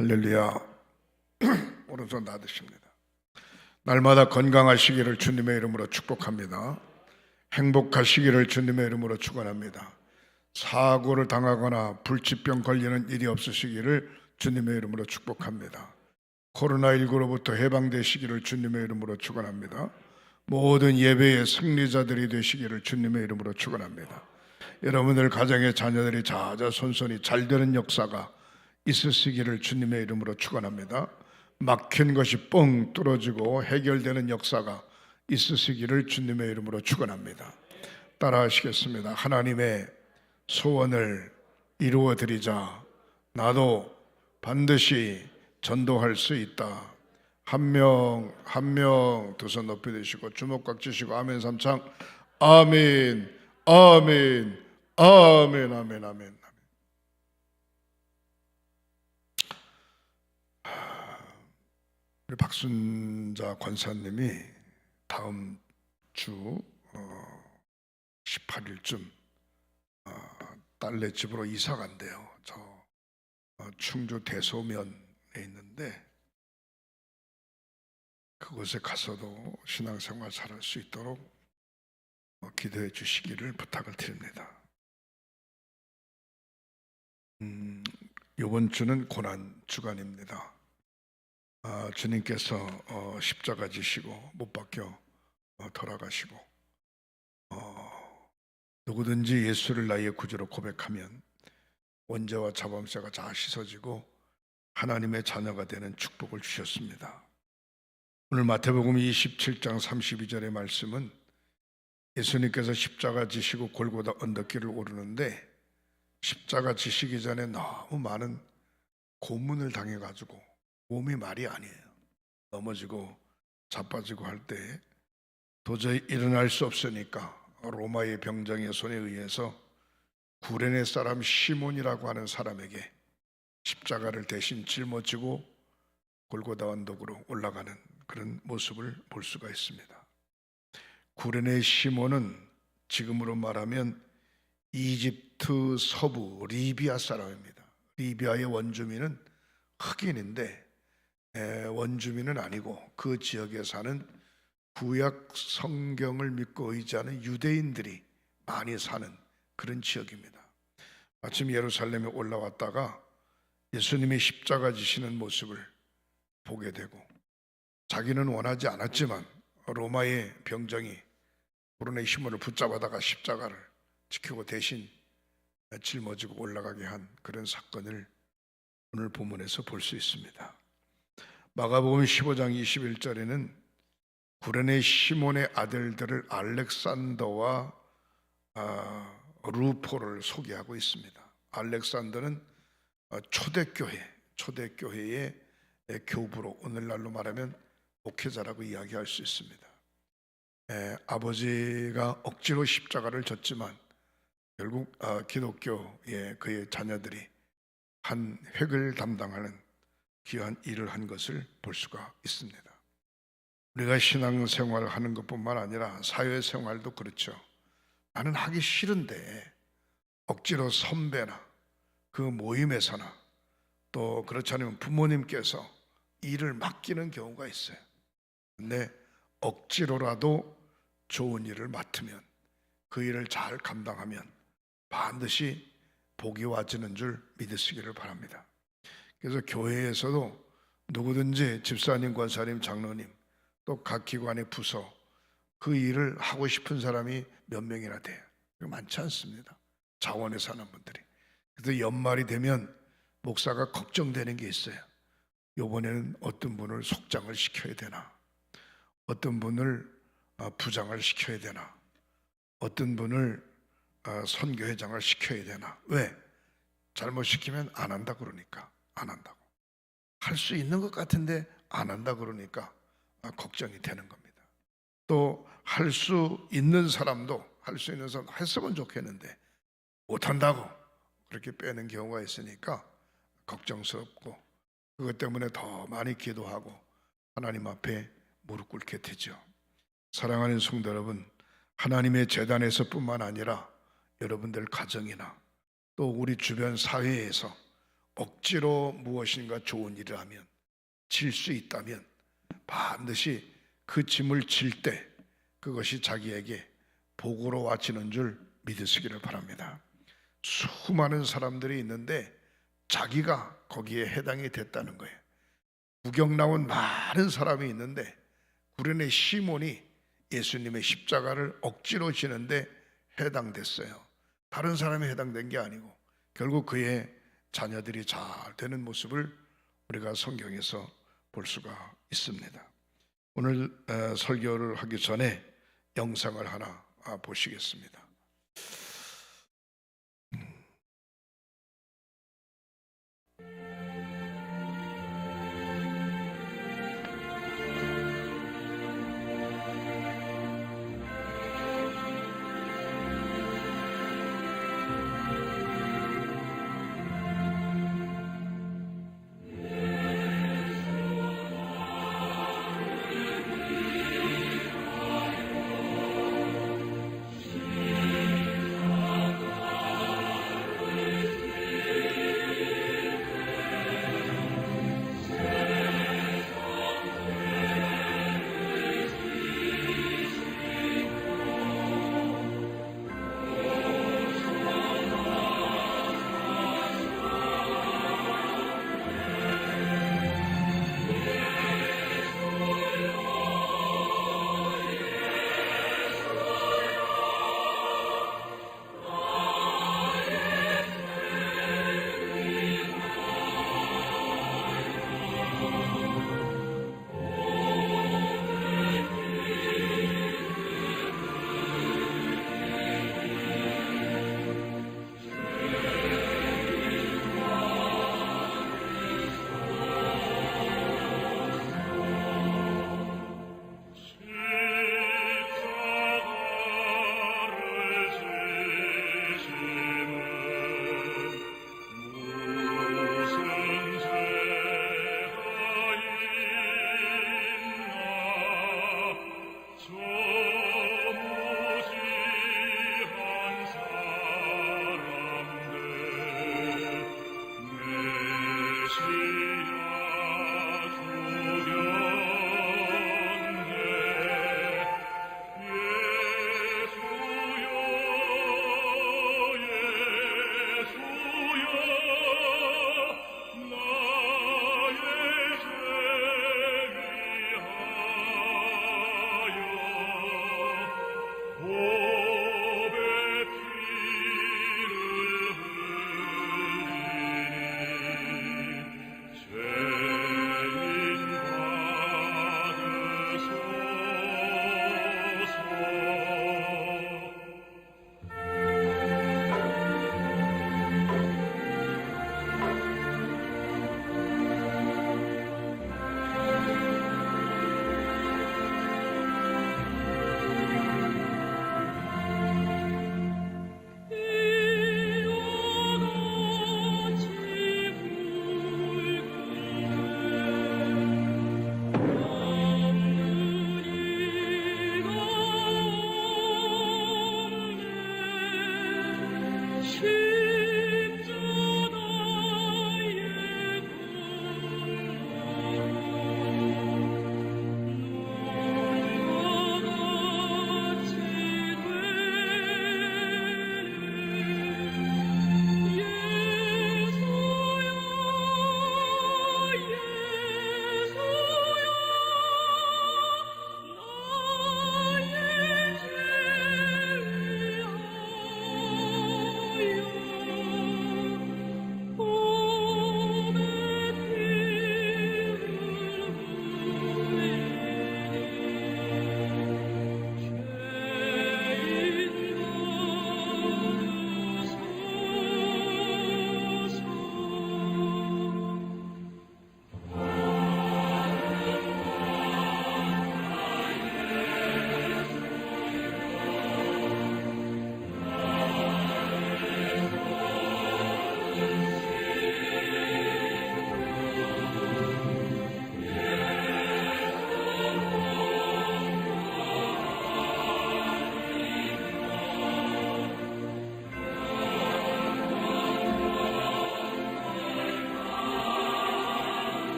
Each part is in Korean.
할렐루야. 오른손 놔두십니다. 날마다 건강하시기를 주님의 이름으로 축복합니다. 행복하시기를 주님의 이름으로 축원합니다. 사고를 당하거나 불치병 걸리는 일이 없으시기를 주님의 이름으로 축복합니다. 코로나19로부터 해방되시기를 주님의 이름으로 축원합니다. 모든 예배의 승리자들이 되시기를 주님의 이름으로 축원합니다. 여러분들 가정의 자녀들이 자자손손이 잘 되는 역사가 있으시기를 주님의 이름으로 축원합니다. 막힌 것이 뻥 뚫어지고 해결되는 역사가 있으시기를 주님의 이름으로 축원합니다. 따라하시겠습니다. 하나님의 소원을 이루어 드리자 나도 반드시 전도할 수 있다. 한 명 한 명 두 손 높이 드시고 주먹 꽉 쥐시고 아멘 삼창. 아멘 아멘 아멘 아멘 아멘. 우리 박순자 권사님이 다음 주 18일쯤 딸네 집으로 이사 간대요. 저 충주 대소면에 있는데 그곳에 가서도 신앙생활 잘할 수 있도록 기도해 주시기를 부탁을 드립니다. 이번 주는 고난 주간입니다. 주님께서 십자가 지시고 못 박혀 돌아가시고 누구든지 예수를 나의 구주로 고백하면 원죄와 자범죄가 다 씻어지고 하나님의 자녀가 되는 축복을 주셨습니다. 오늘 마태복음 27장 32절의 말씀은 예수님께서 십자가 지시고 골고다 언덕길을 오르는데 십자가 지시기 전에 너무 많은 고문을 당해가지고 몸이 말이 아니에요. 넘어지고 자빠지고 할 때 도저히 일어날 수 없으니까 로마의 병정의 손에 의해서 구레네 사람 시몬이라고 하는 사람에게 십자가를 대신 짊어지고 골고다 언덕으로 올라가는 그런 모습을 볼 수가 있습니다. 구레네 시몬은 지금으로 말하면 이집트 서부 리비아 사람입니다. 리비아의 원주민은 흑인인데 원주민은 아니고 그 지역에 사는 구약 성경을 믿고 의지하는 유대인들이 많이 사는 그런 지역입니다. 마침 예루살렘에 올라왔다가 예수님이 십자가 지시는 모습을 보게 되고 자기는 원하지 않았지만 로마의 병정이 구레네 시몬을 붙잡아다가 십자가를 지키고 대신 짊어지고 올라가게 한 그런 사건을 오늘 본문에서 볼 수 있습니다. 마가복음 15장 21절에는 구레네 시몬의 아들들을 알렉산더와 루포를 소개하고 있습니다. 알렉산더는 초대교회의 교부로 오늘날로 말하면 목회자라고 이야기할 수 있습니다. 아버지가 억지로 십자가를 졌지만 결국 기독교의 그의 자녀들이 한 획을 담당하는 귀한 일을 한 것을 볼 수가 있습니다. 우리가 신앙생활을 하는 것뿐만 아니라 사회생활도 그렇죠. 나는 하기 싫은데 억지로 선배나 그 모임에서나 또 그렇지 않으면 부모님께서 일을 맡기는 경우가 있어요. 근데 억지로라도 좋은 일을 맡으면 그 일을 잘 감당하면 반드시 복이 와지는 줄 믿으시기를 바랍니다. 그래서 교회에서도 누구든지 집사님, 권사님, 장로님 또 각 기관의 부서 그 일을 하고 싶은 사람이 몇 명이나 돼요. 많지 않습니다. 자원에 사는 분들이. 그래서 연말이 되면 목사가 걱정되는 게 있어요. 이번에는 어떤 분을 속장을 시켜야 되나, 어떤 분을 부장을 시켜야 되나, 어떤 분을 선교회장을 시켜야 되나. 왜? 잘못 시키면 안 한다 그러니까. 안 한다고. 할 수 있는 것 같은데 안 한다 그러니까 걱정이 되는 겁니다. 또 할 수 있는 사람도 했으면 좋겠는데 못한다고 그렇게 빼는 경우가 있으니까 걱정스럽고 그것 때문에 더 많이 기도하고 하나님 앞에 무릎 꿇게 되죠. 사랑하는 성도 여러분, 하나님의 제단에서뿐만 아니라 여러분들 가정이나 또 우리 주변 사회에서 억지로 무엇인가 좋은 일을 하면, 질 수 있다면 반드시 그 짐을 질 때 그것이 자기에게 복으로 와지는 줄 믿으시기를 바랍니다. 수많은 사람들이 있는데 자기가 거기에 해당이 됐다는 거예요. 구경 나온 많은 사람이 있는데 구레네 시몬이 예수님의 십자가를 억지로 지는데 해당됐어요. 다른 사람이 해당된 게 아니고 결국 그의 자녀들이 잘 되는 모습을 우리가 성경에서 볼 수가 있습니다. 오늘 설교를 하기 전에 영상을 하나 보시겠습니다.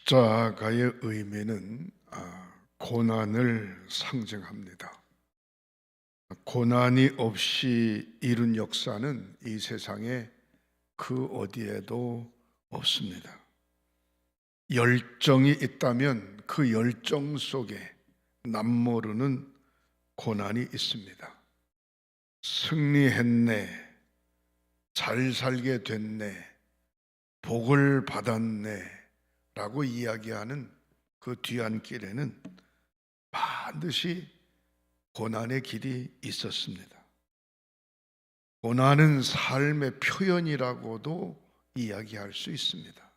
십자가의 의미는 고난을 상징합니다. 고난이 없이 이룬 역사는 이 세상에 그 어디에도 없습니다. 열정이 있다면 그 열정 속에 남모르는 고난이 있습니다. 승리했네, 잘 살게 됐네, 복을 받았네 라고 이야기하는 그 뒤안길에는 반드시 고난의 길이 있었습니다. 고난은 삶의 표현이라고도 이야기할 수 있습니다.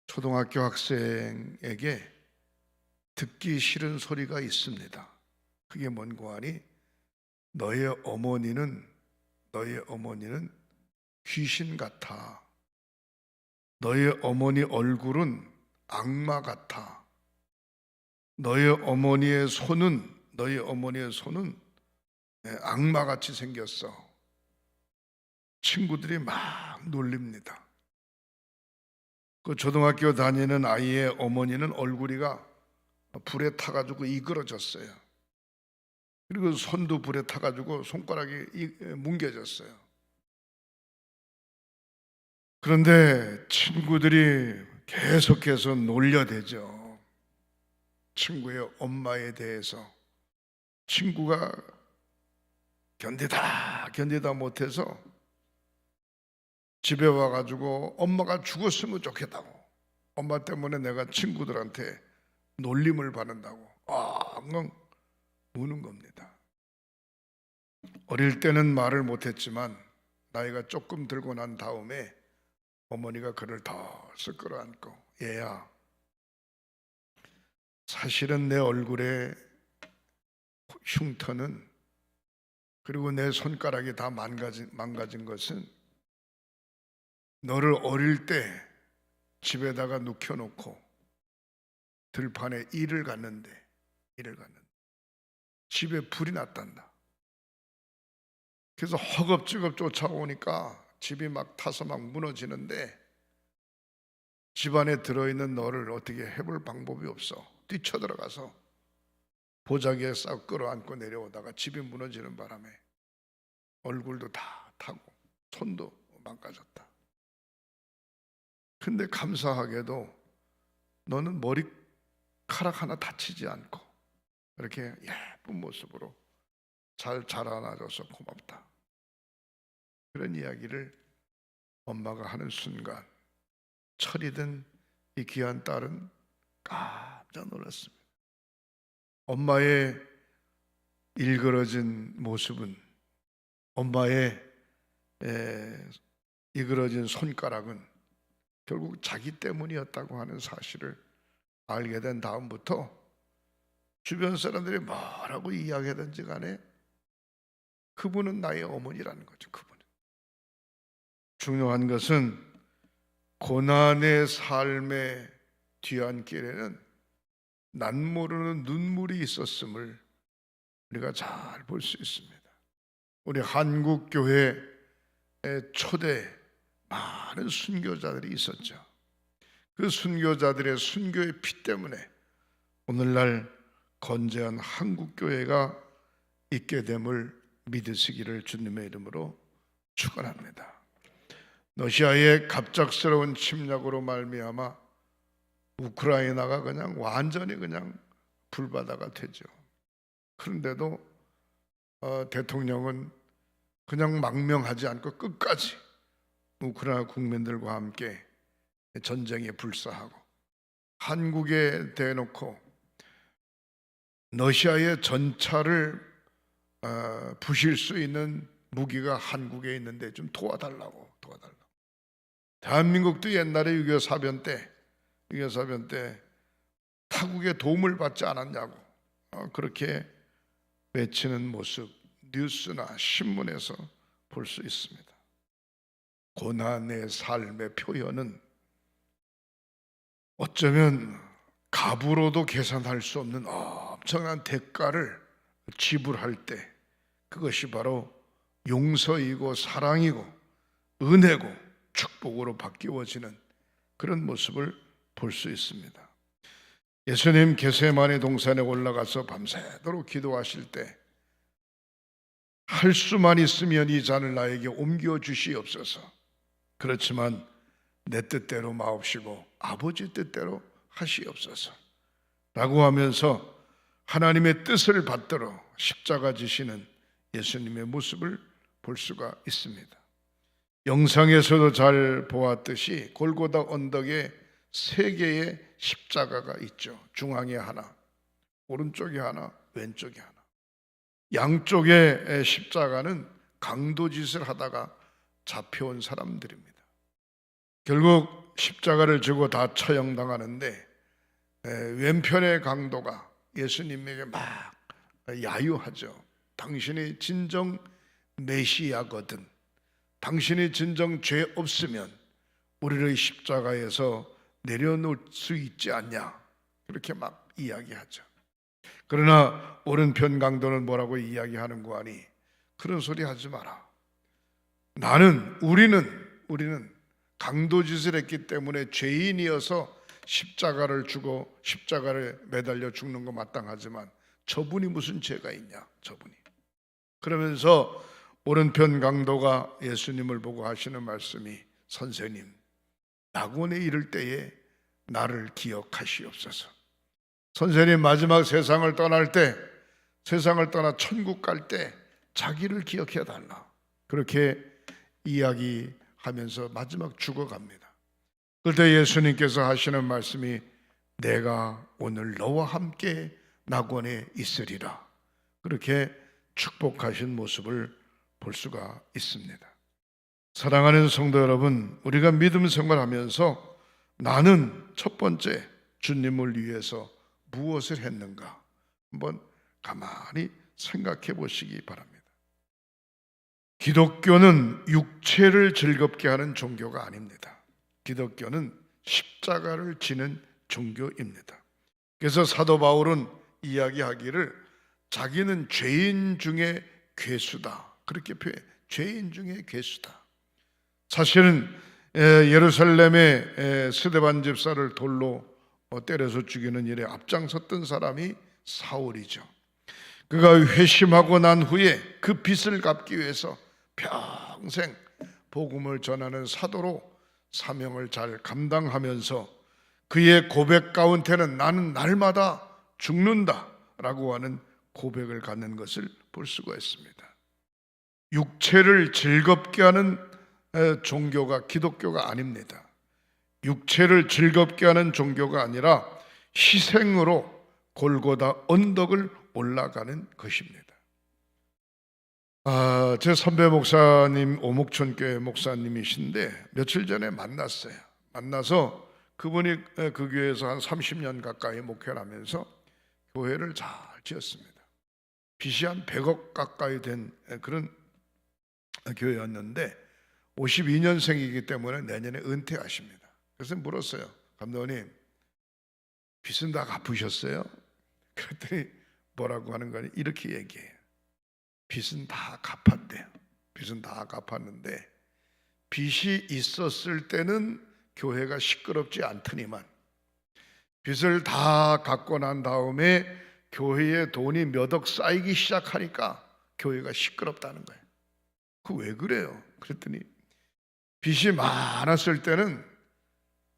초등학교 학생에게 듣기 싫은 소리가 있습니다. 그게 뭔고 하니 너의 어머니는 귀신 같아. 너의 어머니 얼굴은 악마 같아. 너의 어머니의 손은 악마같이 생겼어. 친구들이 막 놀립니다. 그 초등학교 다니는 아이의 어머니는 얼굴이가 불에 타가지고 이그러졌어요. 그리고 손도 불에 타가지고 손가락이 뭉개졌어요. 그런데 친구들이 계속해서 놀려대죠. 친구의 엄마에 대해서. 친구가 견디다 못해서 집에 와가지고 엄마가 죽었으면 좋겠다고, 엄마 때문에 내가 친구들한테 놀림을 받는다고 엉엉 우는 겁니다. 어릴 때는 말을 못했지만 나이가 조금 들고 난 다음에 어머니가 그를 더 끌어안고, 얘야, 사실은 내 얼굴에 흉터는, 그리고 내 손가락이 다 망가진 것은 너를 어릴 때 집에다가 눕혀놓고 들판에 일을 갔는데 집에 불이 났단다. 그래서 허겁지겁 쫓아오니까 집이 막 타서 막 무너지는데 집 안에 들어있는 너를 어떻게 해볼 방법이 없어. 뛰쳐들어가서 보자기에 싹 끌어안고 내려오다가 집이 무너지는 바람에 얼굴도 다 타고 손도 망가졌다. 근데 감사하게도 너는 머리카락 하나 다치지 않고 이렇게 예쁜 모습으로 잘 자라나줘서 고맙다. 그런 이야기를 엄마가 하는 순간 철이 든 이 귀한 딸은 깜짝 놀랐습니다. 엄마의 일그러진 모습은, 엄마의 이그러진 손가락은 결국 자기 때문이었다고 하는 사실을 알게 된 다음부터 주변 사람들이 뭐라고 이야기하든지 간에 그분은 나의 어머니라는 거죠. 그분은. 중요한 것은 고난의 삶의 뒤안길에는 남모르는 눈물이 있었음을 우리가 잘 볼 수 있습니다. 우리 한국교회의 초대 많은 순교자들이 있었죠. 그 순교자들의 순교의 피 때문에 오늘날 건재한 한국교회가 있게 됨을 믿으시기를 주님의 이름으로 축원합니다. 러시아의 갑작스러운 침략으로 말미암아 우크라이나가 그냥 완전히 그냥 불바다가 되죠. 그런데도 대통령은 그냥 망명하지 않고 끝까지 우크라이나 국민들과 함께 전쟁에 불사하고 한국에 대놓고 러시아의 전차를 부실 수 있는 무기가 한국에 있는데 좀 도와달라고. 대한민국도 옛날에 6.25 사변 때 타국의 도움을 받지 않았냐고 그렇게 외치는 모습 뉴스나 신문에서 볼 수 있습니다. 고난의 삶의 표현은 어쩌면 값으로도 계산할 수 없는 엄청난 대가를 지불할 때 그것이 바로 용서이고 사랑이고 은혜고 축복으로 바뀌어지는 그런 모습을 볼 수 있습니다. 예수님 겟세마네 동산에 올라가서 밤새도록 기도하실 때 할 수만 있으면 이 잔을 나에게 옮겨 주시옵소서. 그렇지만 내 뜻대로 마옵시고 아버지 뜻대로 하시옵소서 라고 하면서 하나님의 뜻을 받들어 십자가 지시는 예수님의 모습을 볼 수가 있습니다. 영상에서도 잘 보았듯이 골고다 언덕에 3개의 십자가가 있죠. 중앙에 하나, 오른쪽에 하나, 왼쪽에 하나. 양쪽의 십자가는 강도짓을 하다가 잡혀온 사람들입니다. 결국 십자가를 지고 다 처형당하는데 왼편의 강도가 예수님에게 막 야유하죠. 당신이 진정 메시아거든. 당신이 진정 죄 없으면 우리를 십자가에서 내려놓을 수 있지 않냐. 그렇게 막 이야기하죠. 그러나 오른편 강도는 뭐라고 이야기하는 거 아니? 그런 소리 하지 마라. 우리는 강도짓을 했기 때문에 죄인이어서 십자가를 주고 십자가를 매달려 죽는 거 마땅하지만 저분이 무슨 죄가 있냐? 저분이. 그러면서 오른편 강도가 예수님을 보고 하시는 말씀이 선생님, 낙원에 이를 때에 나를 기억하시옵소서. 선생님 마지막 세상을 떠날 때, 세상을 떠나 천국 갈 때 자기를 기억해 달라. 그렇게 이야기하면서 마지막 죽어갑니다. 그때 예수님께서 하시는 말씀이 내가 오늘 너와 함께 낙원에 있으리라. 그렇게 축복하신 모습을 볼 수가 있습니다. 사랑하는 성도 여러분, 우리가 믿음 생활하면서 나는 첫 번째 주님을 위해서 무엇을 했는가 한번 가만히 생각해 보시기 바랍니다. 기독교는 육체를 즐겁게 하는 종교가 아닙니다. 기독교는 십자가를 지는 종교입니다. 그래서 사도 바울은 이야기하기를 자기는 죄인 중에 괴수다. 그렇게 표현해. 죄인 중에 괴수다. 사실은 예루살렘의 스데반 집사를 돌로 때려서 죽이는 일에 앞장섰던 사람이 사울이죠. 그가 회심하고 난 후에 그 빚을 갚기 위해서 평생 복음을 전하는 사도로 사명을 잘 감당하면서 그의 고백 가운데는 나는 날마다 죽는다라고 하는 고백을 갖는 것을 볼 수가 있습니다. 육체를 즐겁게 하는 종교가 기독교가 아닙니다. 육체를 즐겁게 하는 종교가 아니라 희생으로 골고다 언덕을 올라가는 것입니다. 제 선배 목사님, 오목천교회 목사님이신데 며칠 전에 만났어요. 만나서 그분이 그 교회에서 한 30년 가까이 목회를 하면서 교회를 잘 지었습니다. 빚이 한 100억 가까이 된 그런 교회였는데 52년생이기 때문에 내년에 은퇴하십니다. 그래서 물었어요. 감독님, 빚은 다 갚으셨어요? 그랬더니 뭐라고 하는 거니? 이렇게 얘기해요. 빚은 다 갚았대요. 빚은 다 갚았는데 빚이 있었을 때는 교회가 시끄럽지 않더니만 빚을 다 갚고 난 다음에 교회에 돈이 몇 억 쌓이기 시작하니까 교회가 시끄럽다는 거예요. 그 왜 그래요? 그랬더니 빚이 많았을 때는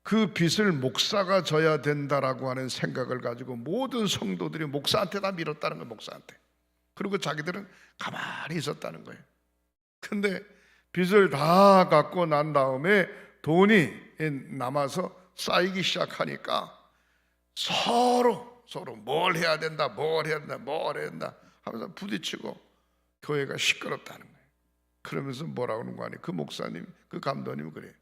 그 빚을 목사가 져야 된다라고 하는 생각을 가지고 모든 성도들이 목사한테 다 밀었다는 거예요. 목사한테. 그리고 자기들은 가만히 있었다는 거예요. 근데 빚을 다 갚고 난 다음에 돈이 남아서 쌓이기 시작하니까 서로 뭘 해야 된다 하면서 부딪히고 교회가 시끄럽다는 거예요. 그러면서 뭐라고 하는 거 아니에요? 그 목사님, 그 감독님은 그래요.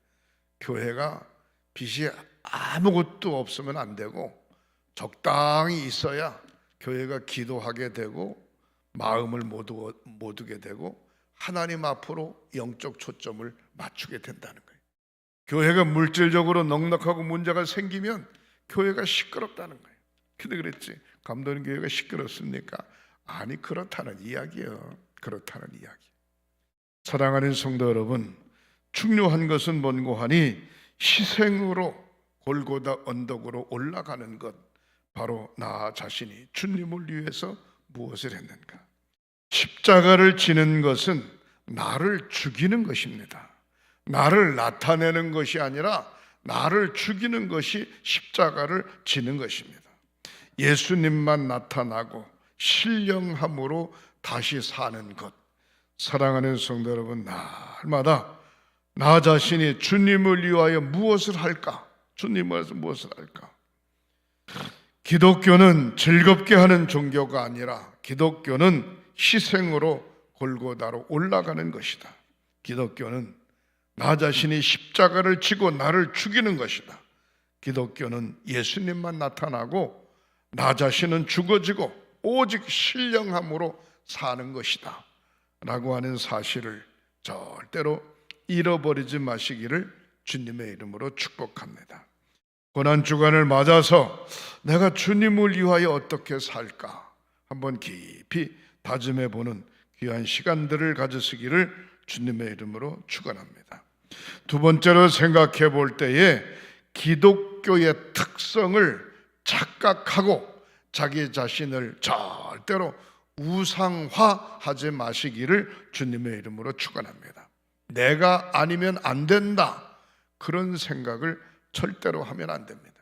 교회가 빚이 아무것도 없으면 안 되고 적당히 있어야 교회가 기도하게 되고 마음을 모두게 되고 하나님 앞으로 영적 초점을 맞추게 된다는 거예요. 교회가 물질적으로 넉넉하고 문제가 생기면 교회가 시끄럽다는 거예요. 근데 그랬지, 감독님 교회가 시끄럽습니까? 아니, 그렇다는 이야기예요. 그렇다는 이야기. 사랑하는 성도 여러분, 중요한 것은 뭔고 하니 희생으로 골고다 언덕으로 올라가는 것, 바로 나 자신이 주님을 위해서 무엇을 했는가? 십자가를 지는 것은 나를 죽이는 것입니다. 나를 나타내는 것이 아니라 나를 죽이는 것이 십자가를 지는 것입니다. 예수님만 나타나고 신령함으로 다시 사는 것. 사랑하는 성도 여러분, 날마다 나 자신이 주님을 위하여 무엇을 할까? 주님을 위해서 무엇을 할까? 기독교는 즐겁게 하는 종교가 아니라 기독교는 희생으로 골고다로 올라가는 것이다. 기독교는 나 자신이 십자가를 지고 나를 죽이는 것이다. 기독교는 예수님만 나타나고 나 자신은 죽어지고 오직 신령함으로 사는 것이다 라고 하는 사실을 절대로 잃어버리지 마시기를 주님의 이름으로 축복합니다. 고난주간을 맞아서 내가 주님을 위하여 어떻게 살까 한번 깊이 다짐해보는 귀한 시간들을 가지시기를 주님의 이름으로 축원합니다. 두 번째로 생각해 볼 때에 기독교의 특성을 착각하고 자기 자신을 절대로 우상화하지 마시기를 주님의 이름으로 축원합니다. 내가 아니면 안 된다, 그런 생각을 절대로 하면 안 됩니다.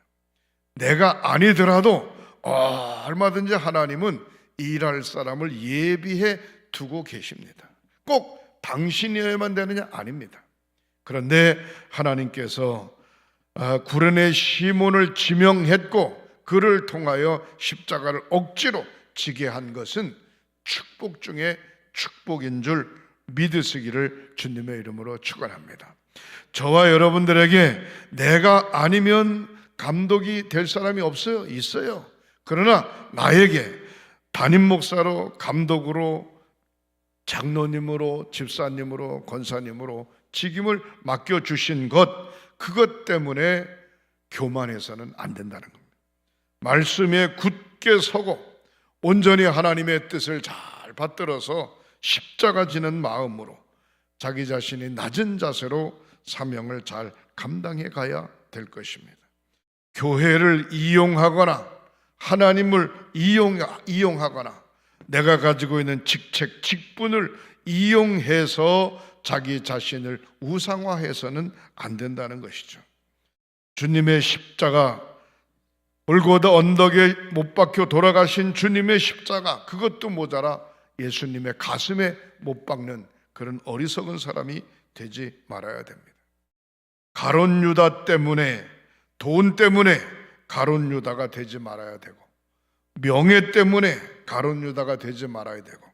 내가 아니더라도 얼마든지 하나님은 일할 사람을 예비해 두고 계십니다. 꼭 당신이어야만 되느냐? 아닙니다. 그런데 하나님께서 구레네 시몬을 지명했고 그를 통하여 십자가를 억지로 지게 한 것은 축복 중에 축복인 줄 믿으시기를 주님의 이름으로 축원합니다. 저와 여러분들에게 내가 아니면 감독이 될 사람이 없어요? 있어요. 그러나 나에게 담임 목사로, 감독으로, 장로님으로, 집사님으로, 권사님으로 직임을 맡겨주신 것, 그것 때문에 교만해서는 안 된다는 겁니다. 말씀에 굳게 서고 온전히 하나님의 뜻을 잘 받들어서 십자가 지는 마음으로 자기 자신이 낮은 자세로 사명을 잘 감당해 가야 될 것입니다. 교회를 이용하거나 하나님을 이용하거나 내가 가지고 있는 직책, 직분을 이용해서 자기 자신을 우상화해서는 안 된다는 것이죠. 주님의 십자가, 골고다 언덕에 못 박혀 돌아가신 주님의 십자가, 그것도 모자라 예수님의 가슴에 못 박는 그런 어리석은 사람이 되지 말아야 됩니다. 가룟 유다 때문에, 돈 때문에 가룟 유다가 되지 말아야 되고, 명예 때문에 가룟 유다가 되지 말아야 되고,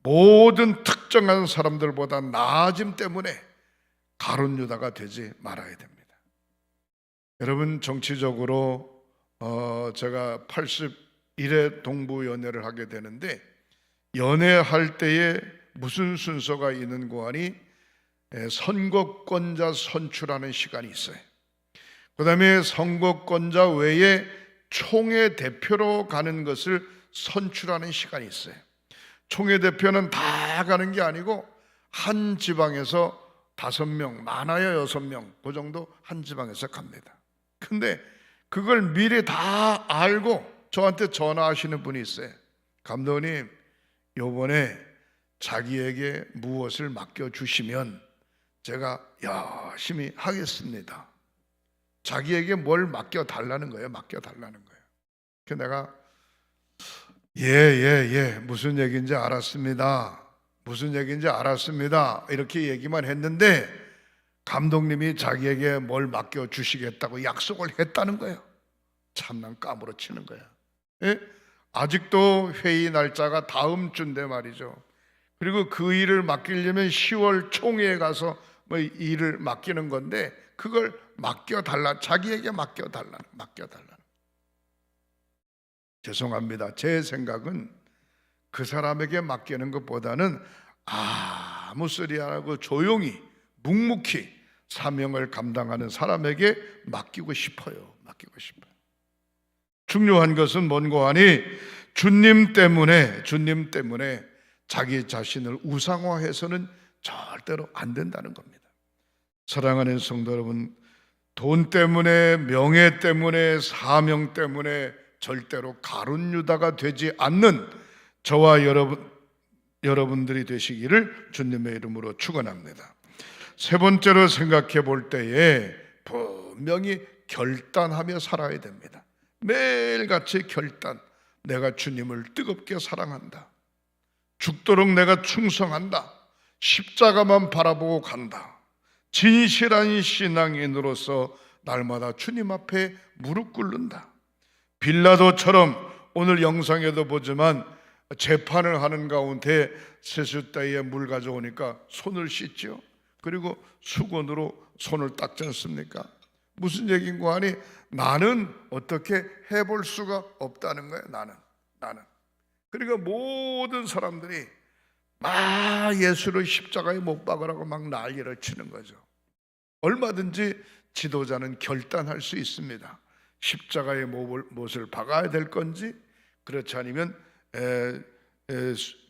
모든 특정한 사람들보다 나아짐 때문에 가룟 유다가 되지 말아야 됩니다. 여러분, 정치적으로 제가 81회 동부연애를 하게 되는데, 연애할 때에 무슨 순서가 있는고 하니 선거권자 선출하는 시간이 있어요. 그 다음에 선거권자 외에 총회 대표로 가는 것을 선출하는 시간이 있어요. 총회 대표는 다 가는 게 아니고 한 지방에서 5명, 많아야 6명, 그 정도 한 지방에서 갑니다. 근데 그걸 미리 다 알고 저한테 전화하시는 분이 있어요. 감독님, 요번에 자기에게 무엇을 맡겨주시면 제가 열심히 하겠습니다. 자기에게 뭘 맡겨달라는 거예요. 맡겨달라는 거예요. 그래서 내가 예, 무슨 얘기인지 알았습니다. 무슨 얘기인지 알았습니다. 이렇게 얘기만 했는데 감독님이 자기에게 뭘 맡겨주시겠다고 약속을 했다는 거예요. 참난 까무러치는 거야. 예? 아직도 회의 날짜가 다음 주인데 말이죠. 그리고 그 일을 맡기려면 10월 총회에 가서 뭐 일을 맡기는 건데 그걸 맡겨달라, 자기에게 맡겨달라. 죄송합니다. 제 생각은 그 사람에게 맡기는 것보다는 아무 소리 안 하고 조용히 묵묵히 사명을 감당하는 사람에게 맡기고 싶어요. 중요한 것은 뭔고 하니 주님 때문에 자기 자신을 우상화해서는 절대로 안 된다는 겁니다. 사랑하는 성도 여러분, 돈 때문에, 명예 때문에, 사명 때문에 절대로 가룟 유다가 되지 않는 저와 여러분들이 되시기를 주님의 이름으로 축원합니다. 세 번째로 생각해 볼 때에 분명히 결단하며 살아야 됩니다. 매일같이 결단. 내가 주님을 뜨겁게 사랑한다. 죽도록 내가 충성한다. 십자가만 바라보고 간다. 진실한 신앙인으로서 날마다 주님 앞에 무릎 꿇는다. 빌라도처럼 오늘 영상에도 보지만 재판을 하는 가운데 세숫대에 물 가져오니까 손을 씻죠. 그리고 수건으로 손을 닦지 않습니까? 무슨 얘기인가 하니 나는 어떻게 해볼 수가 없다는 거예요. 나는. 그러니까 모든 사람들이 막 예수를 십자가에 못 박으라고 막 난리를 치는 거죠. 얼마든지 지도자는 결단할 수 있습니다. 십자가에 못을 박아야 될 건지, 그렇지 않으면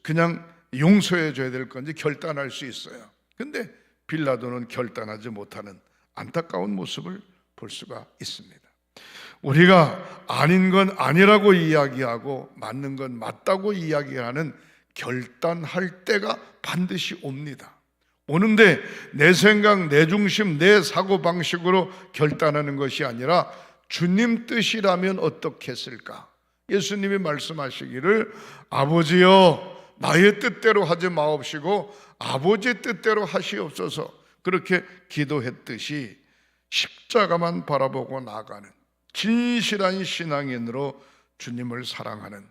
그냥 용서해 줘야 될 건지 결단할 수 있어요. 근데 빌라도는 결단하지 못하는 안타까운 모습을 볼 수가 있습니다. 우리가 아닌 건 아니라고 이야기하고 맞는 건 맞다고 이야기하는 결단할 때가 반드시 옵니다. 오는데 내 생각, 내 중심, 내 사고방식으로 결단하는 것이 아니라 주님 뜻이라면 어떻게 했을까? 예수님이 말씀하시기를 아버지여 나의 뜻대로 하지 마옵시고 아버지의 뜻대로 하시옵소서, 그렇게 기도했듯이 십자가만 바라보고 나아가는 진실한 신앙인으로 주님을 사랑하는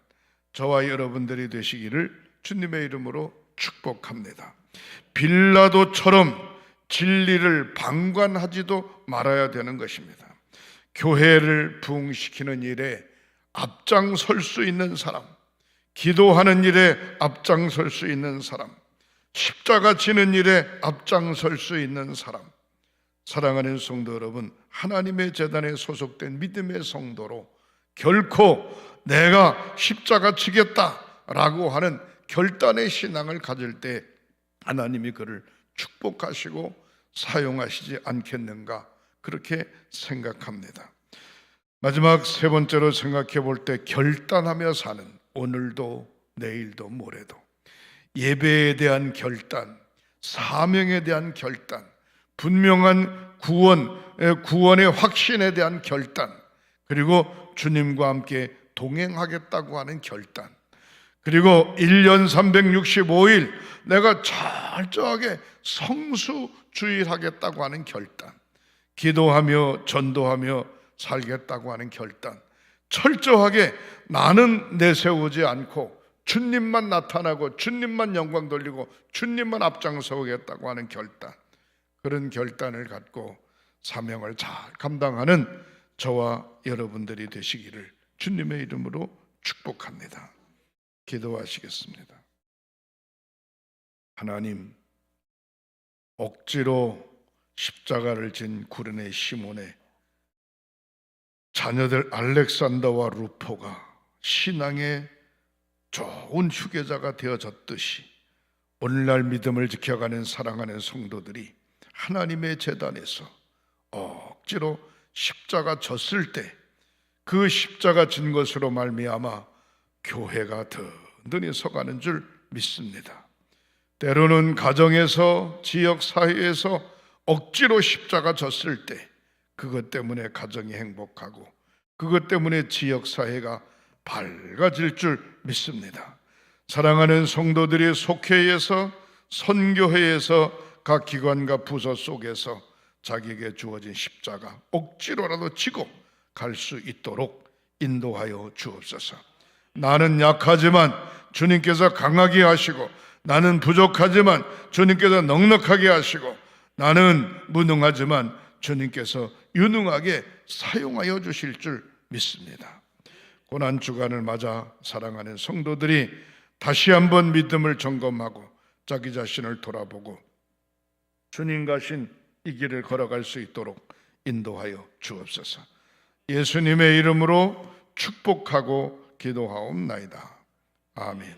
저와 여러분들이 되시기를 주님의 이름으로 축복합니다. 빌라도처럼 진리를 방관하지도 말아야 되는 것입니다. 교회를 부흥시키는 일에 앞장설 수 있는 사람, 기도하는 일에 앞장설 수 있는 사람, 십자가 지는 일에 앞장설 수 있는 사람, 사랑하는 성도 여러분, 하나님의 제단에 소속된 믿음의 성도로 결코 내가 십자가 지겠다라고 하는 결단의 신앙을 가질 때 하나님이 그를 축복하시고 사용하시지 않겠는가, 그렇게 생각합니다. 마지막 세 번째로 생각해 볼 때 결단하며 사는, 오늘도 내일도 모레도 예배에 대한 결단, 사명에 대한 결단, 분명한 구원의 확신에 대한 결단, 그리고 주님과 함께 동행하겠다고 하는 결단, 그리고 1년 365일 내가 철저하게 성수주의하겠다고 하는 결단, 기도하며 전도하며 살겠다고 하는 결단, 철저하게 나는 내세우지 않고 주님만 나타나고 주님만 영광 돌리고 주님만 앞장서겠다고 하는 결단, 그런 결단을 갖고 사명을 잘 감당하는 저와 여러분들이 되시기를 주님의 이름으로 축복합니다. 기도하시겠습니다. 하나님, 억지로 십자가를 진 구레네 시몬의 자녀들 알렉산더와 루포가 신앙의 좋은 휴게자가 되어졌듯이 오늘날 믿음을 지켜가는 사랑하는 성도들이 하나님의 제단에서 억지로 십자가 졌을 때 그 십자가 진 것으로 말미암아 교회가 든든히 서가는 줄 믿습니다. 때로는 가정에서, 지역 사회에서 억지로 십자가 졌을 때 그것 때문에 가정이 행복하고 그것 때문에 지역 사회가 밝아질 줄 믿습니다. 사랑하는 성도들이 속회에서, 선교회에서, 각 기관과 부서 속에서 자기에게 주어진 십자가 억지로라도 지고 갈 수 있도록 인도하여 주옵소서. 나는 약하지만 주님께서 강하게 하시고, 나는 부족하지만 주님께서 넉넉하게 하시고, 나는 무능하지만 주님께서 유능하게 사용하여 주실 줄 믿습니다. 고난주간을 맞아 사랑하는 성도들이 다시 한번 믿음을 점검하고 자기 자신을 돌아보고 주님 가신 이 길을 걸어갈 수 있도록 인도하여 주옵소서. 예수님의 이름으로 축복하고 기도하옵나이다. 아멘.